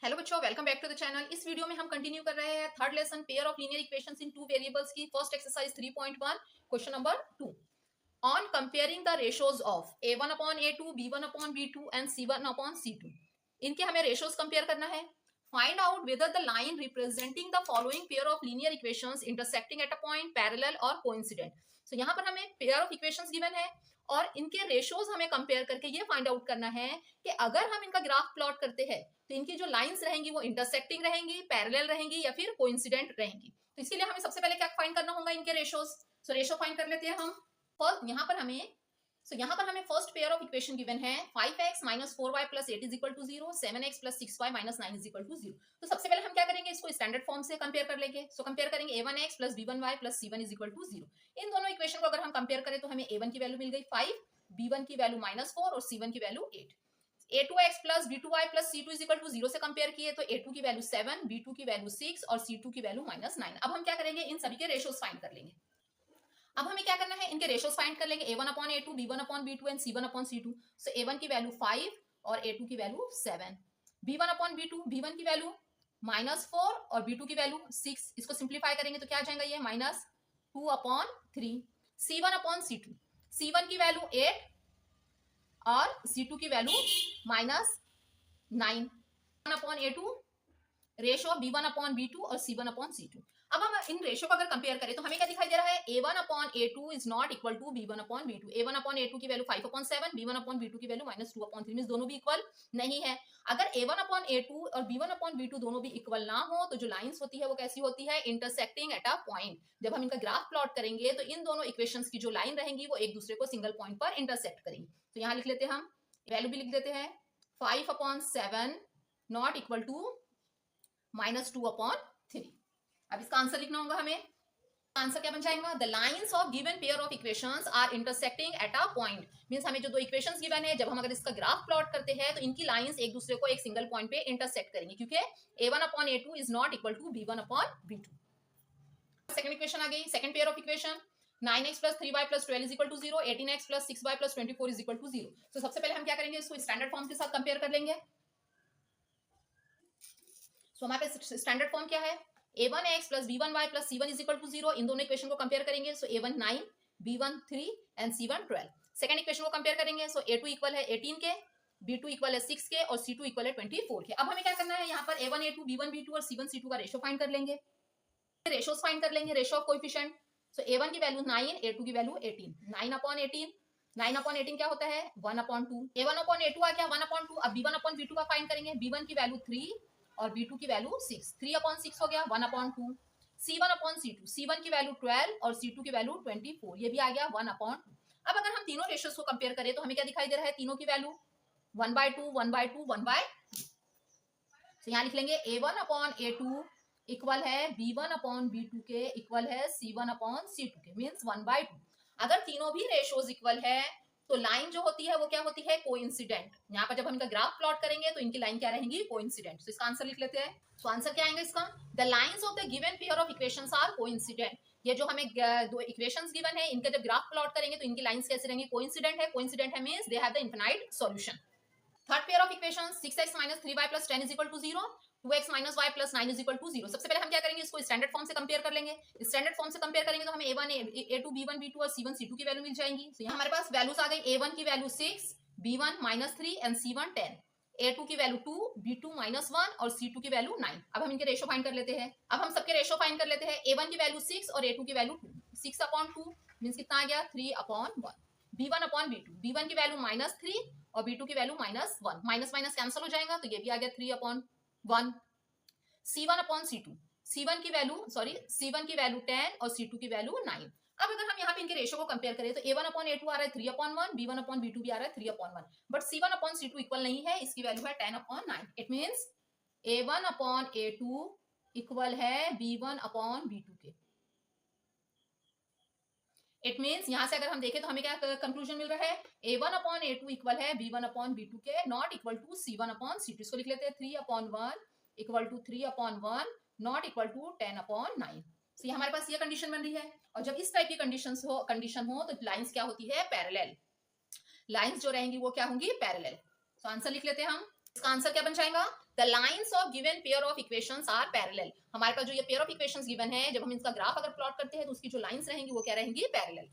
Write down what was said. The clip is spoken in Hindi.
हेलो बच्चों, welcome back to the channel. इस वीडियो में हम कंटिन्यू कर रहे हैं third lesson pair of linear equations in two variables की first exercise 3.1 question number 2 on comparing the ratios of a1 upon a2 b1 upon b2 and c1 upon c2। इनके हमें रेशोज कंपेयर करना है। Find out whether the line representing the following pair of linear equations intersecting at a point parallel और कोइंसिडेंट। सो यहाँ पर हमें पेयर ऑफ इक्वेशंस गिवन है और इनके रेशोज हमें कंपेयर करके ये फाइंड आउट करना है कि अगर हम इनका ग्राफ प्लॉट करते हैं तो इनकी जो लाइंस रहेंगी वो इंटरसेक्टिंग रहेंगी, पैरेलल रहेंगी या फिर कोइंसिडेंट रहेंगी। तो इसके लिए हमें सबसे पहले क्या फाइंड करना होगा, इनके रेशोज। सो रेशो फाइंड कर लेते हैं हम। यहाँ पर हमें first pair of equation given है 5x minus 4y plus 8 is equal to 0, 7x plus 6y minus 9 is equal to 0। तो सबसे पहले हम क्या करेंगे, इसको स्टैंडर्ड फॉर्म से कंपेयर कर लेंगे। सो कंपेयर करेंगे a1x plus b1y plus c1 is equal to 0। इन दोनों इक्वेशन को अगर हम कंपेयर करें तो हमें a1 की वैल्यू मिल गई 5, b1 की वैल्यू माइनस 4 और c1 की value 8। a2x plus b2y plus c2 is equal to 0 से कंपेयर किए तो a2 की वैल्यू 7, b2 की वैल्यू 6 और c2 की वैल्यू माइनस 9। अब हम क्या करेंगे, इन सभी के रेशोज फाइंड कर लेंगे। अब हमें क्या करना है, इनके रेशोज फाइंड कर लेंगे a1 upon a2, b1 upon b2 and c1 upon c2। So a1 की वैल्यू 5 और a2 की value 7, b1 upon b2, b1 की वैल्यू माइनस 4 और b2 की वैल्यू 6। इसको सिंप्लीफाई करेंगे तो क्या आ जाएगा, ये minus 2 upon 3, c1 upon c2, c1 की वैल्यू 8 और c2 की value minus 9 upon a2, ratio b1 upon b2 और c1 अपॉन c2। अब हम इन रेशो को अगर कंपेयर करें तो हमें क्या दिखाई दे रहा है, a1 upon a2 is not equal to b1 upon b2। a1 upon a2 की value 5 upon 7, b1 upon b2 की वैल्यू माइनस 2 अपॉन 3, मींस दोनों भी इक्वल नहीं है। अगर a1 अपॉन a2 और b1 अपॉन b2 दोनों भी इक्वल ना हो तो जो लाइंस होती है वो कैसी होती है, इंटरसेक्टिंग एट अ पॉइंट। जब हम इनका ग्राफ प्लॉट करेंगे तो इन दोनों इक्वेशंस की जो लाइन रहेंगी वो एक दूसरे को सिंगल पॉइंट पर इंटरसेक्ट करेंगी। तो यहाँ लिख लेते हैं, हम वैल्यू भी लिख देते हैं 5 upon 7 not equal to minus 2 upon 3। अब इसका आंसर लिखना होगा हमें। आंसर क्या बन जाएगा, the lines of given pair of equations are intersecting at a point. Means हमें जो दो इक्वेशंस गिवन है, जब हम अगर इसका ग्राफ प्लॉट करते हैं तो इनकी लाइंस एक दूसरे को एक सिंगल पॉइंट पे इंटरसेक्ट करेंगे, क्योंकि a1 upon a2 is not equal to b1 upon b2। Second equation आ गई, second pair of equation 9x plus 3y plus 12 is equal to 0, 18x plus 6y plus 24 is equal to 0। तो सबसे पहले हम क्या करेंगे, इसको स्टैंडर्ड फॉर्म के साथ कंपेयर कर लेंगे। सो हमारे पास स्टैंडर्ड फॉर्म क्या है, a1x plus b1y plus c1 is equal to 0। इन दोनों इक्वेशन को कंपेयर करेंगे। So a1 9, b1 3 and c1 12। Second equation को कंपेयर करेंगे। सो a2 इक्वल है 18 के, b2 इक्वल है 6 के और c2 इक्वल है 24 के। अब हमें क्या करना है, यहाँ पर a1 a2 b1 b2 और c1 c2 का रेशो फाइंड कर लेंगे। रेशोज फाइंड कर लेंगे, ratio of coefficient. So a1 की वैल्यू 9, a2 की वैल्यू 18। 9 अपॉन 18, 9 अपॉन 18 क्या होता है, 1 अपॉन 2। a1 अपॉन a2 आ गया 1 अपॉन 2। अब b1 अपॉन b2 का फाइंड करेंगे। b1 की वैल्यू 3 और b2 की वैल्यू 6। 3 अपॉन 6 हो गया 1 upon 2। c1 upon c2, c1 की वैल्यू 12 और c2 की वैल्यू 24, ये भी आ गया 1 अपॉन 2। अब अगर हम तीनों रेशियोज को कंपेयर करें तो हमें क्या दिखाई दे रहा है, तीनों की वैल्यू 1/2 1/2 1/2। तो यहाँ लिख लेंगे a1 अपॉन a2 इक्वल है b1 अपॉन b2 के इक्वल है c1 अपॉन c2 के, मींस 1/2। अगर तीनों भी रेशियोज इक्वल है तो लाइन जो होती है वो क्या होती है, कोइंसिडेंट। यहाँ पर जब हम इनका ग्राफ प्लॉट करेंगे तो इनकी लाइन क्या रहेंगी, कोइंसिडेंट। तो इसका आंसर लिख लेते हैं। तो आंसर क्या आएगा इसका, the lines of the given pair of equations are coincident. ये जो हमें दो इक्वेशंस गिवन है, इनका जब ग्राफ प्लॉट करेंगे तो इनकी लाइंस कैसे रहेंगी, कोइंसिडेंट है। कोइंसिडेंट है means they have the infinite solution. Third pair of equations 6x minus 3y plus 10 is equal to 0, 2x minus y plus 9 is equal to 0। सबसे पहले हम क्या करेंगे, इसको स्टैंडर्ड फॉर्म से कंपेयर कर लेंगे। स्टैंडर्ड फॉर्म से कंपेयर करेंगे तो हमें a1 a2 b1 b2 और c1 c2 की वैल्यू मिल जाएंगी। तो यहाँ हमारे पास वैल्यूज आ गई, a1 की value 6, b1 minus 3 and c1 10, a2 की वैल्यू 2, b2 माइनस 1 और c2 की वैल्यू 9। अब हम इनके रेशो फाइंड कर लेते हैं। अब हम सबके रेशो फाइंड कर लेते हैं। a1 की वैल्यू 6 और a2 की वैल्यू 2, 6 अपॉन 2 मींस कितना आ गया, 3 upon 1। b1 upon b2, b1 की वैल्यू माइनस 3 और b2 की value minus 1, minus minus cancel हो जाएगा तो ये भी आ गया 3 upon 1। c1 upon c2, c1 की वैल्यू 10 और c2 की वैल्यू 9। अब अगर हम यहाँ पे इनके रेशो को कंपेयर करें तो a1 अपॉन a2 आ रहा है 3 अपॉन 1, b1 अपॉन b2 भी आ रहा है 3 upon 1, but c1 upon c2 equal नहीं है, इसकी वैल्यू है 10 upon 9। It means a1 upon a2 equal है b1 अपॉन b2 के। इट मींस यहाँ से अगर हम देखें तो हमें क्या कंक्लूजन मिल रहा है, a1 अपॉन a2 इक्वल है b1 अपॉन b2 के, not equal to c1 upon c2। इसको लिख लेते हैं 3 upon 1 equal to 3 upon 1 not equal to 10 upon 9। तो हमारे पास ये कंडीशन बन रही है। और जब इस टाइप की कंडीशन हो तो लाइंस क्या होती है, पैरेलल। लाइंस जो रहेंगी वो क्या होंगी, पैरेलल। तो आंसर लिख लेते हैं हम। इसका आंसर क्या बन जाएगा? The lines of given pair of equations are parallel. हमारे पास जो ये पेयर ऑफ इक्वेशंस गिवन है, जब हम इसका ग्राफ अगर प्लॉट करते हैं तो उसकी जो लाइंस रहेंगी वो क्या रहेंगी? पैरेलल।